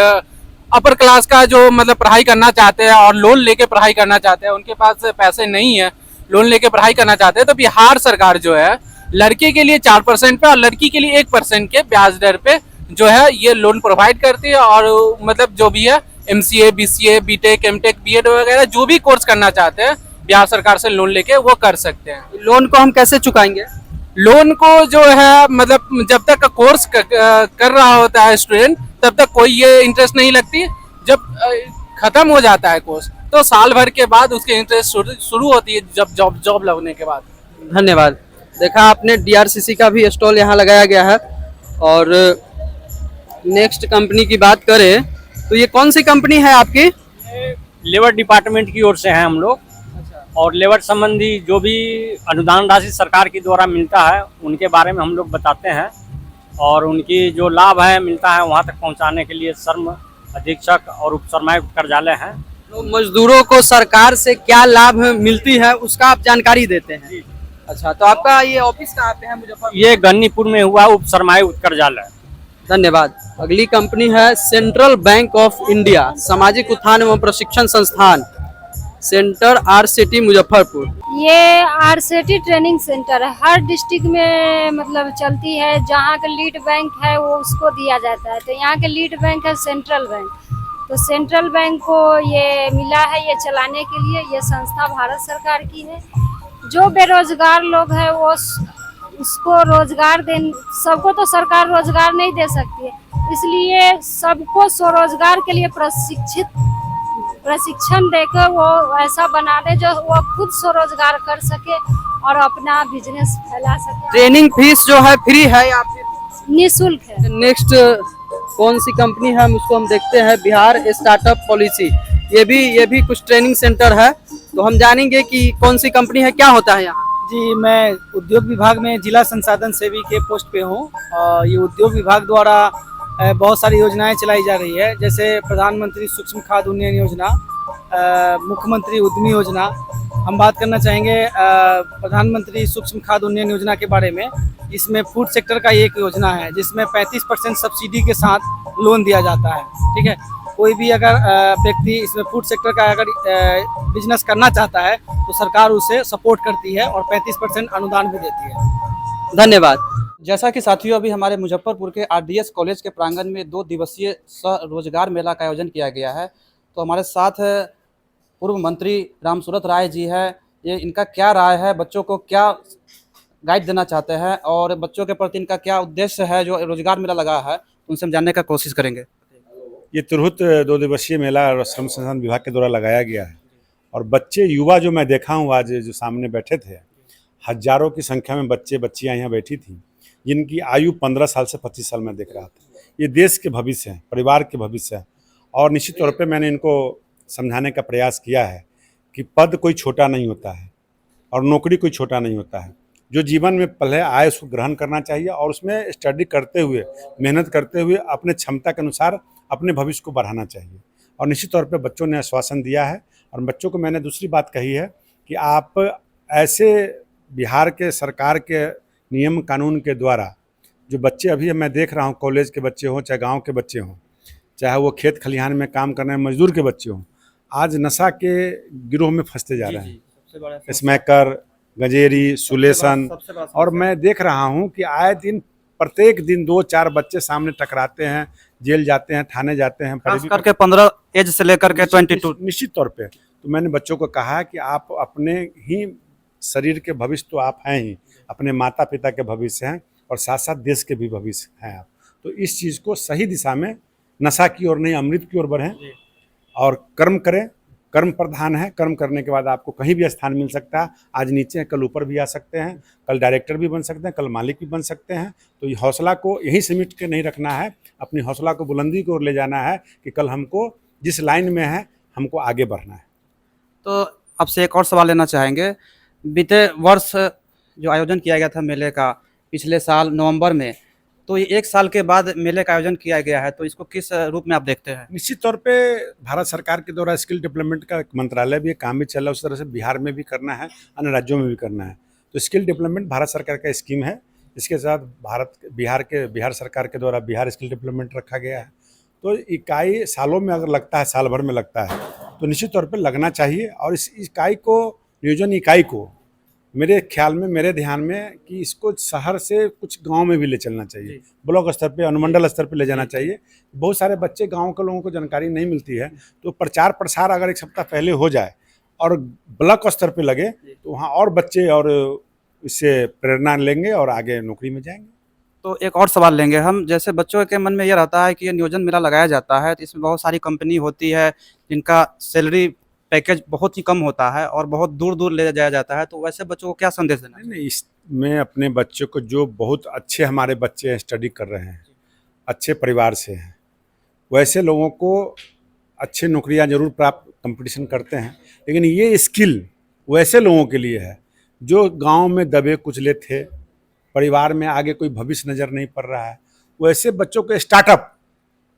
अपर क्लास का जो मतलब पढ़ाई करना चाहते हैं और लोन लेके पढ़ाई करना चाहते हैं, उनके पास पैसे नहीं है, लोन लेके पढ़ाई करना चाहते हैं, तो बिहार सरकार जो है लड़के के लिए 4% पे और लड़की के लिए 1% के ब्याज दर पे जो है ये लोन प्रोवाइड करती है। और मतलब जो भी है MCA, BCA, BTech, MTech, BEd वगैरह जो भी कोर्स करना चाहते हैं बिहार सरकार से लोन लेके वो कर सकते हैं। लोन को हम कैसे चुकाएंगे? लोन को जो है मतलब जब तक कोर्स कर रहा होता है स्टूडेंट, तब तक कोई ये इंटरेस्ट नहीं लगती। जब खत्म हो जाता है कोर्स तो साल भर के बाद उसके इंटरेस्ट शुरू होती है, जब जॉब लगने के बाद। धन्यवाद। देखा आपने, DRCC का भी स्टॉल यहाँ लगाया गया है। और नेक्स्ट कंपनी की बात करें तो ये कौन सी कंपनी है आपकी? लेबर डिपार्टमेंट की ओर से हैं हम लोग, और लेबर संबंधी जो भी अनुदान राशि सरकार के द्वारा मिलता है उनके बारे में हम लोग बताते हैं, और उनकी जो लाभ है मिलता है वहाँ तक पहुँचाने के लिए श्रम अधीक्षक और उपश्रमायुक्त कार्यालय हैं। तो मजदूरों को सरकार से क्या लाभ मिलती है उसका आप जानकारी देते हैं? अच्छा, तो आपका ये ऑफिस कहाँ पे है मुजफ्फरपुर? ये गन्नीपुर में हुआ उपश्रमायुक्त कार्यालय। धन्यवाद। अगली कंपनी है सेंट्रल बैंक ऑफ इंडिया सामाजिक उत्थान एवं प्रशिक्षण संस्थान, सेंटर RCT मुजफ्फरपुर। ये RCT ट्रेनिंग सेंटर है, हर डिस्ट्रिक्ट में मतलब चलती है। जहाँ का लीड बैंक है वो उसको दिया जाता है, तो यहाँ के लीड बैंक है सेंट्रल बैंक। तो सेंट्रल बैंक को ये मिला है ये चलाने के लिए। ये संस्था भारत सरकार की है। जो बेरोजगार लोग हैं वो उसको रोजगार सबको तो सरकार रोजगार नहीं दे सकती है, इसलिए सबको स्वरोजगार के लिए प्रशिक्षण देकर वो ऐसा बना दे जो वो खुद स्वरोजगार कर सके और अपना बिजनेस फैला सके। ट्रेनिंग फीस जो है फ्री है या फिर निःशुल्क है? नेक्स्ट कौन सी कंपनी है उसको हम देखते हैं, बिहार स्टार्टअप पॉलिसी। ये भी कुछ ट्रेनिंग सेंटर है, तो हम जानेंगे कि कौन सी कंपनी है, क्या होता है यहाँ। जी, मैं उद्योग विभाग में जिला संसाधन सेवी के पोस्ट पे हूँ। और ये उद्योग विभाग द्वारा बहुत सारी योजनाएं चलाई जा रही है, जैसे प्रधानमंत्री सूक्ष्म खाद उन्नयन योजना, मुख्यमंत्री उद्यमी योजना। हम बात करना चाहेंगे प्रधानमंत्री सूक्ष्म खाद उन्नयन योजना के बारे में। इसमें फूड सेक्टर का एक योजना है जिसमें 35% सब्सिडी के साथ लोन दिया जाता है। ठीक है, कोई भी अगर व्यक्ति इसमें फूड सेक्टर का अगर बिजनेस करना चाहता है तो सरकार उसे सपोर्ट करती है और 35% अनुदान भी देती है। धन्यवाद। जैसा कि साथियों, अभी हमारे मुजफ्फरपुर के RDS कॉलेज के प्रांगण में 2 दिवसीय स्वरोजगार मेला का आयोजन किया गया है। तो हमारे साथ पूर्व मंत्री रामसूरत राय जी है। ये इनका क्या राय है, बच्चों को क्या गाइड देना चाहते हैं और बच्चों के प्रति इनका क्या उद्देश्य है जो रोजगार मेला लगा है, उनसे हम जानने का कोशिश करेंगे। ये तुरहुत 2 दिवसीय मेला श्रम संसाधन विभाग के द्वारा लगाया गया है, और बच्चे युवा जो मैं देखा हूँ आज जो सामने बैठे थे, हजारों की संख्या में बच्चे बच्चियाँ यहाँ बैठी थी, जिनकी आयु 15 साल से 25 साल में देख रहा था। ये देश के भविष्य है, परिवार के भविष्य है, और निश्चित तौर पे मैंने इनको समझाने का प्रयास किया है कि पद कोई छोटा नहीं होता है और नौकरी कोई छोटा नहीं होता है। जो जीवन में पहले आए उसको ग्रहण करना चाहिए और उसमें स्टडी करते हुए, मेहनत करते हुए अपने क्षमता के अनुसार अपने भविष्य को बढ़ाना चाहिए। और निश्चित तौर पे बच्चों ने आश्वासन दिया है और बच्चों को मैंने दूसरी बात कही है कि आप ऐसे बिहार के सरकार के नियम कानून के द्वारा जो बच्चे अभी मैं देख रहा हूँ, कॉलेज के बच्चे हों चाहे गाँव के बच्चे हों, चाहे वो खेत खलिहान में काम करने मजदूर के बच्चे हों, आज नशा के गिरोह में फंसते जा रहे हैं। स्मैकर, गंजेरी, सुलेसन, और मैं देख रहा हूं कि आए दिन प्रत्येक दिन 2-4 बच्चे सामने टकराते हैं, जेल जाते हैं, थाने जाते हैं, खास करके 15 एज से लेकर के 22। निश्चित तौर पे तो मैंने बच्चों को कहा कि आप अपने ही शरीर के भविष्य तो आप हैं ही, अपने माता पिता के भविष्य हैं और साथ साथ देश के भी भविष्य हैं आप। तो इस चीज़ को सही दिशा में, नशा की ओर नहीं अमृत की ओर बढ़ें और कर्म करें। कर्म प्रधान है, कर्म करने के बाद आपको कहीं भी स्थान मिल सकता है। आज नीचे हैं, कल ऊपर भी आ सकते हैं, कल डायरेक्टर भी बन सकते हैं, कल मालिक भी बन सकते हैं। तो ये हौसला को यहीं सिमट के नहीं रखना है, अपनी हौसला को बुलंदी की ओर ले जाना है कि कल हमको जिस लाइन में है हमको आगे बढ़ना है। तो आपसे एक और सवाल लेना चाहेंगे। बीते वर्ष जो आयोजन किया गया था मेले का, पिछले साल नवंबर में, तो ये 1 साल के बाद मेले का आयोजन किया गया है, तो इसको किस रूप में आप देखते हैं? निश्चित तौर पे भारत सरकार के द्वारा स्किल डेवलपमेंट का एक मंत्रालय भी काम भी चल रहा है, उस तरह से बिहार में भी करना है, अन्य राज्यों में भी करना है। तो स्किल डेवलपमेंट भारत सरकार का स्कीम है, इसके साथ बिहार सरकार के द्वारा बिहार स्किल डेवलपमेंट रखा गया है। तो इकाई सालों में अगर लगता है, साल भर में लगता है, तो निश्चित तौर पर लगना चाहिए। और इस इकाई को, नियोजन इकाई को, मेरे ख्याल में, मेरे ध्यान में कि इसको शहर से कुछ गांव में भी ले चलना चाहिए, ब्लॉक स्तर पे, अनुमंडल स्तर पे ले जाना चाहिए। बहुत सारे बच्चे, गांव के लोगों को जानकारी नहीं मिलती है, तो प्रचार प्रसार अगर 1 सप्ताह पहले हो जाए और ब्लॉक स्तर पे लगे तो वहाँ और बच्चे और इससे प्रेरणा लेंगे और आगे नौकरी में जाएंगे। तो एक और सवाल लेंगे हम। जैसे बच्चों के मन में ये रहता है कि ये नियोजन मेला लगाया जाता है तो इसमें बहुत सारी कंपनी होती है जिनका सैलरी पैकेज बहुत ही कम होता है और बहुत दूर दूर ले जाया जाता है, तो वैसे बच्चों को क्या संदेश देना? नहीं, इसमें अपने बच्चों को, जो बहुत अच्छे हमारे बच्चे स्टडी कर रहे हैं, अच्छे परिवार से हैं, वैसे लोगों को अच्छी नौकरियां जरूर प्राप्त, कंपटीशन करते हैं, लेकिन ये स्किल वैसे लोगों के लिए है जो गांव में दबे कुचले थे, परिवार में आगे कोई भविष्य नज़र नहीं पड़ रहा है, वैसे बच्चों को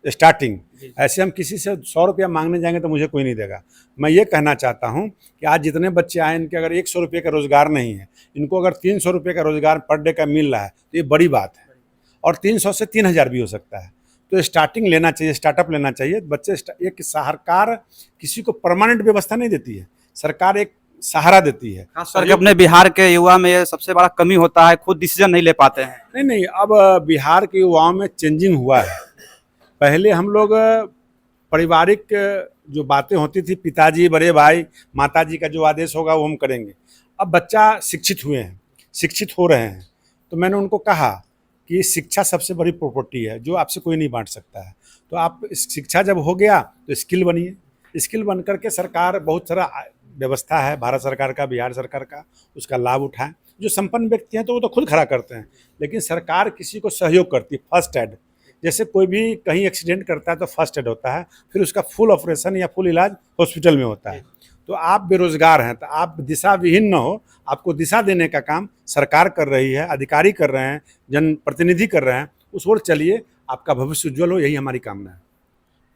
स्टार्टिंग, ऐसे हम किसी से 100 रुपया मांगने जाएंगे तो मुझे कोई नहीं देगा। मैं ये कहना चाहता हूँ कि आज जितने बच्चे आए, इनके अगर 100 रुपये का रोज़गार नहीं है, इनको अगर 300 रुपये का रोज़गार पर डे का मिल रहा है तो ये बड़ी बात है, और 300 से 3000 भी हो सकता है। तो स्टार्टिंग लेना चाहिए, स्टार्टअप लेना चाहिए। बच्चे एक सरकार किसी को परमानेंट व्यवस्था नहीं देती है, सरकार एक सहारा देती है। खास करके अपने बिहार के युवा में ये सबसे बड़ा कमी होता है, खुद डिसीजन नहीं ले पाते हैं। नहीं, अब बिहार के युवाओं में चेंजिंग हुआ है। पहले हम लोग पारिवारिक जो बातें होती थी, पिताजी, बड़े भाई, माताजी का जो आदेश होगा वो हम करेंगे। अब बच्चा शिक्षित हुए हैं, शिक्षित हो रहे हैं, तो मैंने उनको कहा कि शिक्षा सबसे बड़ी प्रॉपर्टी है जो आपसे कोई नहीं बांट सकता है। तो आप शिक्षा जब हो गया तो स्किल बनिए, स्किल बन करके सरकार बहुत सारा व्यवस्था है भारत सरकार का, बिहार सरकार का, उसका लाभ उठाएं। जो संपन्न व्यक्ति हैं तो वो तो खुद खड़ा करते हैं, लेकिन सरकार किसी को सहयोग करती है। फर्स्ट एड, जैसे कोई भी कहीं एक्सीडेंट करता है तो फर्स्ट एड होता है, फिर उसका फुल ऑपरेशन या फुल इलाज हॉस्पिटल में होता है। तो आप बेरोजगार हैं तो आप दिशा विहीन न हो, आपको दिशा देने का काम सरकार कर रही है, अधिकारी कर रहे हैं, जनप्रतिनिधि कर रहे हैं, उस ओर चलिए, आपका भविष्य उज्जवल हो, यही हमारी कामना है।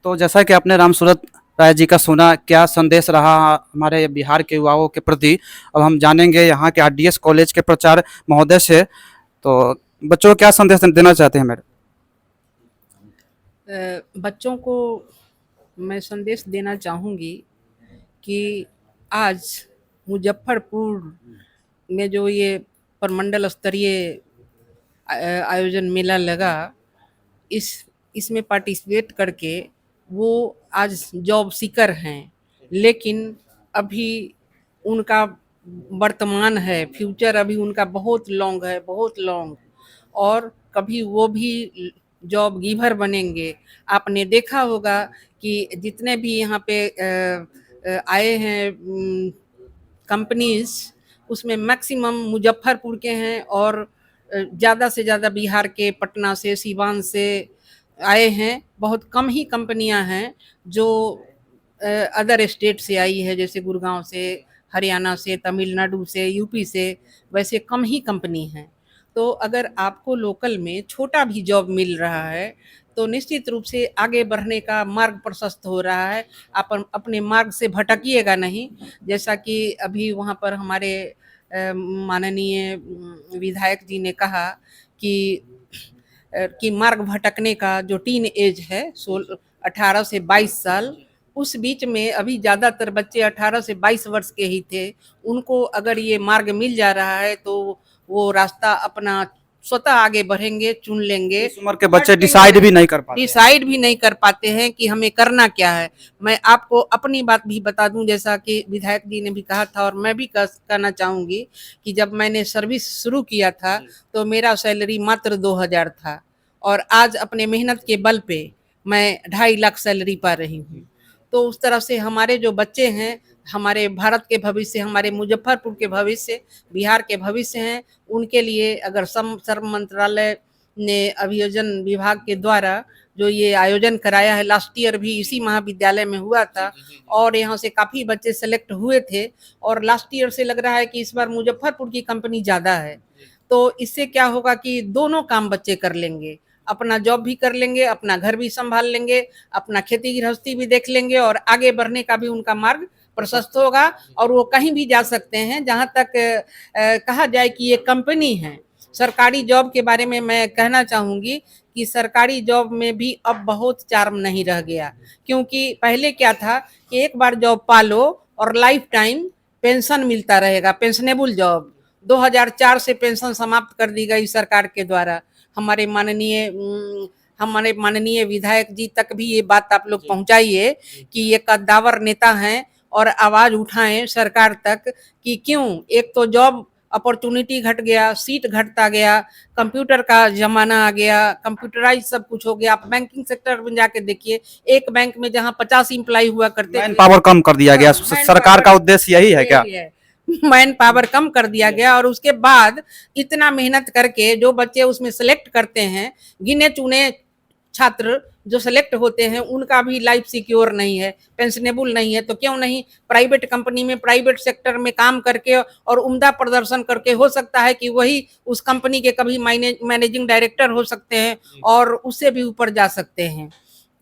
तो जैसा कि आपने रामसूरत राय जी का सुना, क्या संदेश रहा हमारे बिहार के युवाओं के प्रति, अब हम जानेंगे यहाँ के आरडीएस कॉलेज के प्राचार्य महोदय से। तो बच्चों को क्या संदेश देना चाहते हैं मैडम? बच्चों को मैं संदेश देना चाहूँगी कि आज मुजफ्फरपुर में जो ये प्रमंडल स्तरीय आयोजन मेला लगा, इसमें पार्टिसिपेट करके वो आज जॉब सीकर हैं, लेकिन अभी उनका वर्तमान है, फ्यूचर अभी उनका बहुत लॉन्ग है, बहुत लॉन्ग, और कभी वो भी जॉब गिवर बनेंगे। आपने देखा होगा कि जितने भी यहाँ पे आए हैं कंपनीज, उसमें मैक्सिमम मुजफ्फरपुर के हैं और ज़्यादा से ज़्यादा बिहार के पटना से, सीवान से आए हैं। बहुत कम ही कंपनियां हैं जो अदर स्टेट से आई है, जैसे गुड़गांव से, हरियाणा से, तमिलनाडु से, यूपी से, वैसे कम ही कंपनी हैं। तो अगर आपको लोकल में छोटा भी जॉब मिल रहा है तो निश्चित रूप से आगे बढ़ने का मार्ग प्रशस्त हो रहा है। आप अपने मार्ग से भटकिएगा नहीं। जैसा कि अभी वहाँ पर हमारे माननीय विधायक जी ने कहा कि मार्ग भटकने का जो टीन एज है 18 से 22 साल, उस बीच में अभी ज़्यादातर बच्चे 18 से 22 वर्ष के ही थे। उनको अगर ये मार्ग मिल जा रहा है तो वो रास्ता अपना स्वतः आगे बढ़ेंगे, चुन लेंगे। इस उम्र के बच्चे डिसाइड भी नहीं कर पाते हैं कि हमें करना क्या है। मैं आपको अपनी बात भी बता दूं, जैसा कि विधायक जी ने भी कहा था और मैं भी कहना चाहूँगी कि जब मैंने सर्विस शुरू किया था तो मेरा सैलरी मात्र 2000 था और आज अपने मेहनत के बल पे मैं 2.5 लाख सैलरी पा रही हूँ। तो उस तरह से हमारे जो बच्चे हैं, हमारे भारत के भविष्य, हमारे मुजफ्फरपुर के भविष्य, बिहार के भविष्य हैं, उनके लिए अगर श्रम मंत्रालय ने अभियोजन विभाग के द्वारा जो ये आयोजन कराया है, लास्ट ईयर भी इसी महाविद्यालय में हुआ था और यहाँ से काफ़ी बच्चे सेलेक्ट हुए थे और लास्ट ईयर से लग रहा है कि इस बार मुजफ्फरपुर की कंपनी ज़्यादा है। तो इससे क्या होगा कि दोनों काम बच्चे कर लेंगे, अपना जॉब भी कर लेंगे, अपना घर भी संभाल लेंगे, अपना खेती गृहस्थी भी देख लेंगे और आगे बढ़ने का भी उनका मार्ग प्रशस्त होगा और वो कहीं भी जा सकते हैं। जहाँ तक कहा जाए कि ये कंपनी है, सरकारी जॉब के बारे में मैं कहना चाहूँगी कि सरकारी जॉब में भी अब बहुत चार्म नहीं रह गया, क्योंकि पहले क्या था कि एक बार जॉब पा लो और लाइफ टाइम पेंशन मिलता रहेगा, पेंशनेबल जॉब। 2004 से पेंशन समाप्त कर दी गई सरकार के द्वारा। हमारे माननीय विधायक जी तक भी ये बात आप लोग पहुंचाइए कि ये कद्दावर नेता हैं और आवाज उठाएं सरकार तक कि क्यों, एक तो जॉब अपॉर्चुनिटी घट गया, सीट घटता गया, कंप्यूटर का जमाना आ गया, कंप्यूटराइज सब कुछ हो गया। आप बैंकिंग सेक्टर में जाके देखिए, एक बैंक में जहां 50 एम्प्लॉय हुआ करते, मैन पावर कम कर दिया गया। सरकार का उद्देश्य यही है क्या? मैन पावर कम कर दिया गया और उसके बाद इतना मेहनत करके जो बच्चे उसमें सेलेक्ट करते हैं, गिने चुने छात्र जो सेलेक्ट होते हैं, उनका भी लाइफ सिक्योर नहीं है, पेंशनेबल नहीं है। तो क्यों नहीं प्राइवेट कंपनी में, प्राइवेट सेक्टर में काम करके और उम्दा प्रदर्शन करके हो सकता है कि वही उस कंपनी के कभी मैनेजिंग डायरेक्टर हो सकते हैं और उससे भी ऊपर जा सकते हैं।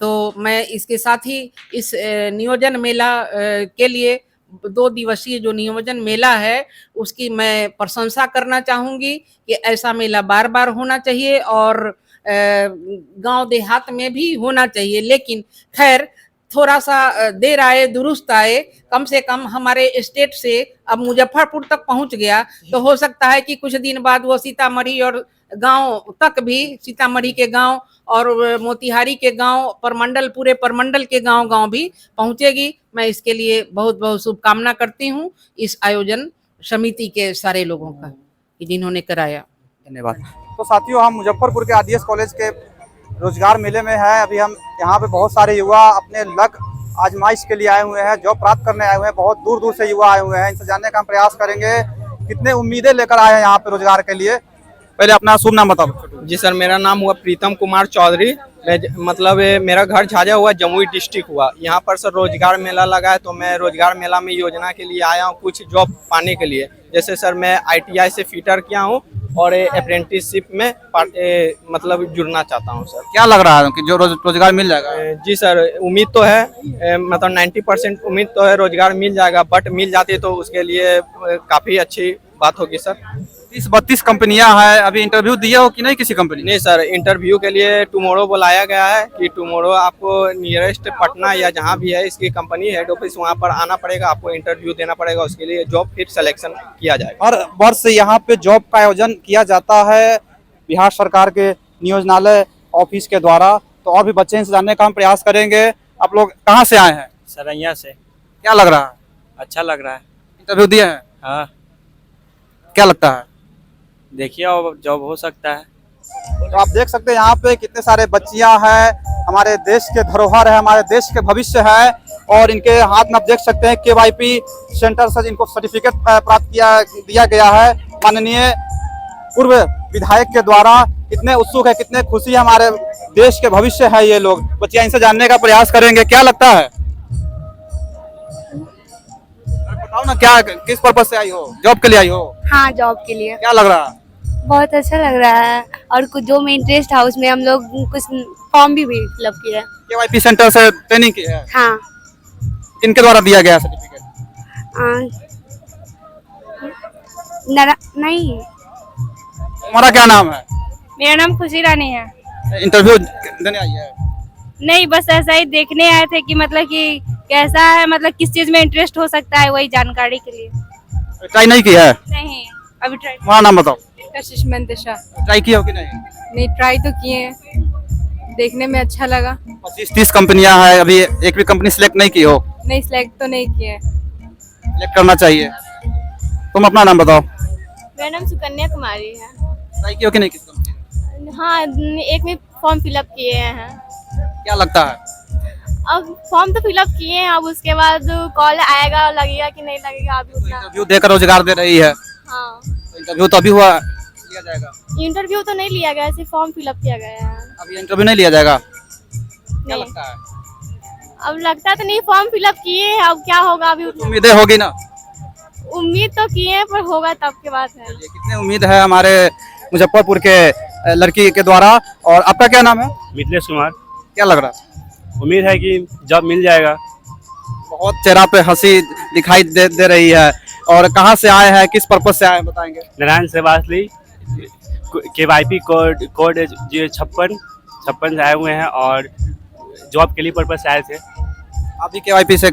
तो मैं इसके साथ ही इस नियोजन मेला के लिए 2 दिवसीय जो नियोजन मेला है उसकी मैं प्रशंसा करना चाहूँगी कि ऐसा मेला बार बार होना चाहिए और गांव देहात में भी होना चाहिए। लेकिन खैर थोड़ा सा देर आए दुरुस्त आए, कम से कम हमारे स्टेट से अब मुजफ्फरपुर तक पहुंच गया तो हो सकता है कि कुछ दिन बाद वो सीतामढ़ी और गांव तक भी, सीतामढ़ी के गांव और मोतिहारी के गांव, परमंडल, पूरे परमंडल के गांव भी पहुंचेगी। मैं इसके लिए बहुत बहुत शुभकामना करती हूं इस आयोजन समिति के सारे लोगों का जिन्होंने कराया। धन्यवाद। तो साथियों, हम मुजफ्फरपुर के आरडीएस कॉलेज के रोजगार मेले में है। अभी हम यहाँ पे बहुत सारे युवा अपने लक आजमाइश के लिए आए हुए हैं, जॉब प्राप्त करने आए हुए हैं। बहुत दूर दूर से युवा आए हुए हैं। इनसे जानने का हम प्रयास करेंगे कितने उम्मीदें लेकर आए हैं यहाँ पे रोजगार के लिए। पहले अपना शुभ नाम बताओ। जी सर, मेरा नाम हुआ प्रीतम कुमार चौधरी। मतलब मेरा घर झाझा हुआ, जमुई डिस्ट्रिक्ट हुआ। यहाँ पर सर रोजगार मेला लगा है तो मैं रोजगार मेला में योजना के लिए आया हूँ, कुछ जॉब पाने के लिए। जैसे सर मैं ITI से फिटर किया हूँ और अप्रेंटिसशिप में मतलब जुड़ना चाहता हूँ सर। क्या लग रहा है कि जो रोजगार मिल जाएगा? जी सर, उम्मीद तो है, मतलब 90% उम्मीद तो है रोजगार मिल जाएगा, बट मिल जाती तो उसके लिए काफ़ी अच्छी बात होगी सर। 30-32 कंपनियां हैं। अभी इंटरव्यू दिया हो कि नहीं किसी कंपनी? नहीं सर, इंटरव्यू के लिए टुमारो बुलाया गया है कि टुमारो आपको नियरेस्ट पटना या जहां भी है इसकी कंपनी हेड ऑफिस, वहां पर आना पड़ेगा, आपको इंटरव्यू देना पड़ेगा, उसके लिए जॉब फिर सिलेक्शन किया जाएगा। हर वर्ष यहाँ पे जॉब का आयोजन किया जाता है बिहार सरकार के नियोजनालय ऑफिस के द्वारा। तो और भी बच्चे इनसे जानने का हम प्रयास करेंगे। आप लोग कहाँ से आए हैं? सरैया से। क्या लग रहा है? अच्छा लग रहा है। इंटरव्यू दिए हैं? हाँ। क्या लगता है? देखिए और जॉब हो सकता है। तो आप देख सकते हैं यहाँ पे कितने सारे बच्चियां हैं, हमारे देश के धरोहर है, हमारे देश के भविष्य है। और इनके हाथ में आप देख सकते हैं KYP सेंटर से इनको सर्टिफिकेट प्राप्त दिया गया है माननीय पूर्व विधायक के द्वारा। कितने उत्सुक है, कितने खुशी है, हमारे देश के भविष्य है ये लोग। बच्चियां इनसे जानने का प्रयास करेंगे। क्या लगता है, बताओ ना, क्या किस पर्पज से आई हो? जॉब के लिए आई हो? हाँ, जॉब के लिए। क्या लग रहा है? बहुत अच्छा लग रहा है, और कुछ जो में इंटरेस्ट था उसमें हम लोग कुछ फॉर्म भी फिलअप किया है। केवाईपी सेंटर से ट्रेनिंग की है? हाँ। किनके द्वारा दिया गया सर्टिफिकेट? नहीं। तुम्हारा क्या नाम है? मेरा नाम खुशी रानी है। इंटरव्यू देने आई है? नहीं, बस ऐसा ही देखने आए थे कि मतलब कि कैसा है, मतलब किस चीज में इंटरेस्ट हो सकता है, वही जानकारी के लिए। ट्राई नहीं किया है? नहीं, अभी ट्राई। तुम्हारा नाम बताओ। कशिश मंतशा। ट्राई किया हो कि नहीं? नहीं, ट्राई तो किए हैं, देखने में अच्छा लगा। 25-30 कंपनियां हैं, अभी एक भी कंपनी सिलेक्ट नहीं की हो? नहीं, सिलेक्ट तो नहीं किए। सिलेक्ट करना चाहिए। तुम अपना नाम बताओ। मेरा नाम सुकन्या कुमारी है। ट्राई किया हो कि नहीं किस कंपनी? हाँ, एक में फॉर्म फिलअप किए हैं। क्या लगता है? अब फॉर्म तो फिलअप किए हैं, अब उसके बाद कॉल आएगा, लगेगा कि नहीं लगेगा अभी उतना। इंटरव्यू देकर रोजगार दे रही है। हाँ। तो इंटरव्यू तो अभी हुआ, लिया जाएगा? इंटरव्यू तो नहीं लिया गया, सिर्फ फॉर्म फिलअप किया गया है। अभी इंटरव्यू नहीं लिया जाएगा? क्या लगता है? अब लगता तो नहीं, फॉर्म फिलअप किए हैं, अब क्या होगा अभी उतना। उम्मीदें होगी ना? उम्मीद तो किए हैं, पर होगा तब की बात है। कितने उम्मीद है हमारे मुजफ्फरपुर के लड़की के द्वारा। और आपका क्या नाम है? मिथिलेश कुमार। क्या लग रहा है? उम्मीद है कि जॉब मिल जाएगा। बहुत चेहरा पे हंसी दिखाई दे रही है। और कहाँ से आए हैं, किस पर्पज से आए हैं, बताएंगे? नारायण सेवासली, KYP कोड 056 से आए हुए हैं और जॉब के लिए पर्पज से आए थे। आप भी KYP से?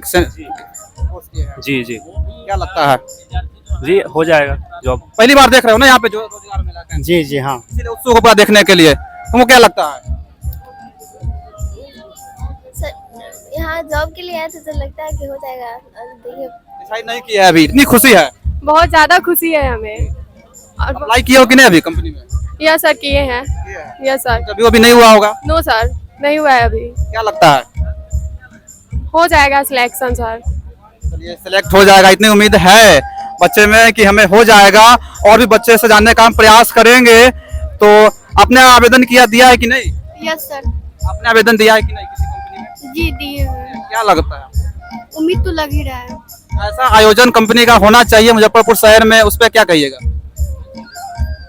जी जी। क्या लगता है? जी, हो जाएगा जॉब। पहली बार देख रहे हो ना यहाँ पे जो रोजगार मेला का? जी जी हाँ। इसीलिए उत्सुक हो पूरा देखने के लिए। तुमको क्या लगता है? यहाँ जॉब के लिए आए थे तो लगता है कि हो जाएगा। देखिए, डिसाइड नहीं किया है अभी, इतनी खुशी है? बहुत ज्यादा खुशी है हमें। और अप्लाई किया हो कि नहीं अभी कंपनी में? यस सर, किए हैं। Yes sir. अभी अभी नहीं हुआ होगा? नो सर, नहीं हुआ है अभी। क्या लगता है? हो जाएगा सिलेक्शन सर। चलिए, सिलेक्ट हो जाएगा, इतनी उम्मीद है बच्चे में कि हमें हो जाएगा। और भी बच्चे से जानने का हम प्रयास करेंगे। तो आपने आवेदन दिया है कि नहीं? Yes sir. आपने आवेदन दिया है कि नहीं किसी कंपनी में? जी, दिए हैं। क्या लगता है? उम्मीद तो लग ही रहा है। ऐसा आयोजन कंपनी का होना चाहिए मुजफ्फरपुर शहर में, उस पर क्या कहिएगा?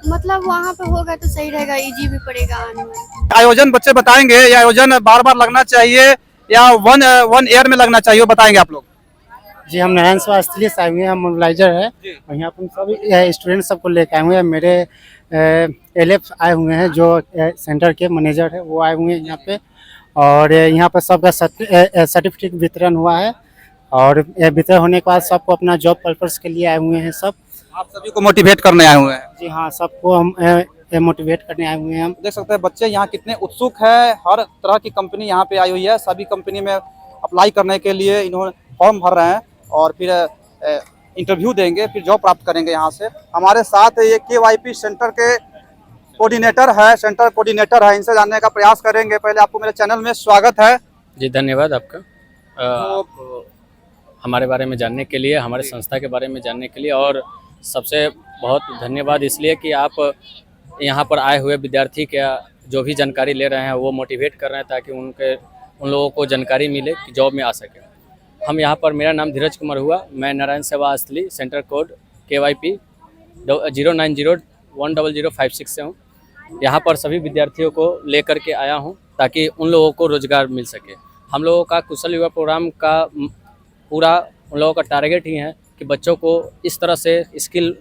मतलब वहाँ पे होगा तो सही रहेगा, इजी भी पड़ेगा आने में। आयोजन बच्चे बताएंगे, ये आयोजन बार बार लगना चाहिए या वन ईयर में लगना चाहिए, बताएंगे आप लोग। जी, हम नारायण सेवास्थली से आए हुए हैं, हम मोबिलाइजर है और यहाँ पर सभी स्टूडेंट सबको लेकर आए हुए हैं। मेरे LF आए हुए हैं, जो सेंटर के मैनेजर है, वो आए हुए हैं यहाँ पे। और यहाँ पर सबका सर्टिफिकेट वितरण हुआ है और वितरण होने के बाद सबको अपना जॉब पर्पस के लिए आए हुए हैं सब। आप सभी को मोटिवेट करने आए हुए हैं? जी हाँ, सबको हम मोटिवेट करने आए हुए हैं। हम देख सकते हैं बच्चे यहाँ कितने उत्सुक है। हर तरह की कंपनी यहाँ पे आई हुई है। सभी कंपनी में अप्लाई करने के लिए इन्होंने फॉर्म भर रहे हैं और फिर इंटरव्यू देंगे, फिर जॉब प्राप्त करेंगे यहाँ से। हमारे साथ ये KYP सेंटर के कोऑर्डिनेटर है, सेंटर कोऑर्डिनेटर है, इनसे जानने का प्रयास करेंगे। पहले आपको मेरे चैनल में स्वागत है। जी, धन्यवाद आपका। हमारे बारे में जानने के लिए, हमारे संस्था के बारे में जानने के लिए, और सबसे बहुत धन्यवाद इसलिए कि आप यहाँ पर आए हुए विद्यार्थी का जो भी जानकारी ले रहे हैं वो मोटिवेट कर रहे हैं ताकि उन लोगों को जानकारी मिले कि जॉब में आ सके। हम यहाँ पर, मेरा नाम धीरज कुमार हुआ, मैं नारायण सेवास्थली, सेंटर कोड KYP 090100056 से हूँ। यहाँ पर सभी विद्यार्थियों को लेकर के आया हूँ ताकि उन लोगों को रोज़गार मिल सके। हम लोगों का कुशल युवा प्रोग्राम का पूरा उन लोगों का टारगेट ही है कि बच्चों को इस तरह से स्किल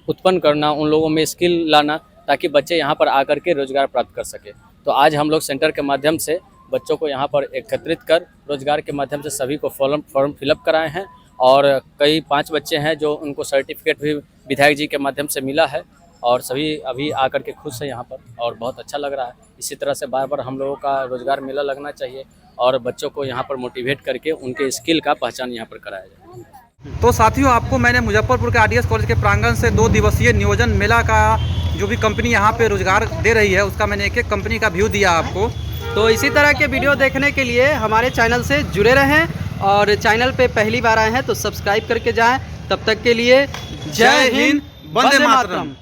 उत्पन्न करना, उन लोगों में स्किल लाना ताकि बच्चे यहाँ पर आकर के रोज़गार प्राप्त कर सके। तो आज हम लोग सेंटर के माध्यम से बच्चों को यहाँ पर एकत्रित कर रोज़गार के माध्यम से सभी को फॉर्म फिलअप कराए हैं और कई 5 बच्चे हैं जो उनको सर्टिफिकेट भी विधायक जी के माध्यम से मिला है और सभी अभी आकर के खुश हैं यहाँ पर और बहुत अच्छा लग रहा है। इसी तरह से बार बार हम लोगों का रोज़गार मेला लगना चाहिए और बच्चों को यहाँ पर मोटिवेट करके उनके स्किल का पहचान यहाँ पर कराया जाए। तो साथियों, आपको मैंने मुजफ्फरपुर के RDS कॉलेज के प्रांगण से 2 दिवसीय नियोजन मेला का जो भी कंपनी यहाँ पे रोजगार दे रही है उसका मैंने एक कंपनी का व्यू दिया आपको। तो इसी तरह के वीडियो देखने के लिए हमारे चैनल से जुड़े रहें और चैनल पे पहली बार आए हैं तो सब्सक्राइब करके जाएं। तब तक के लिए जय हिंद, वंदे मातरम।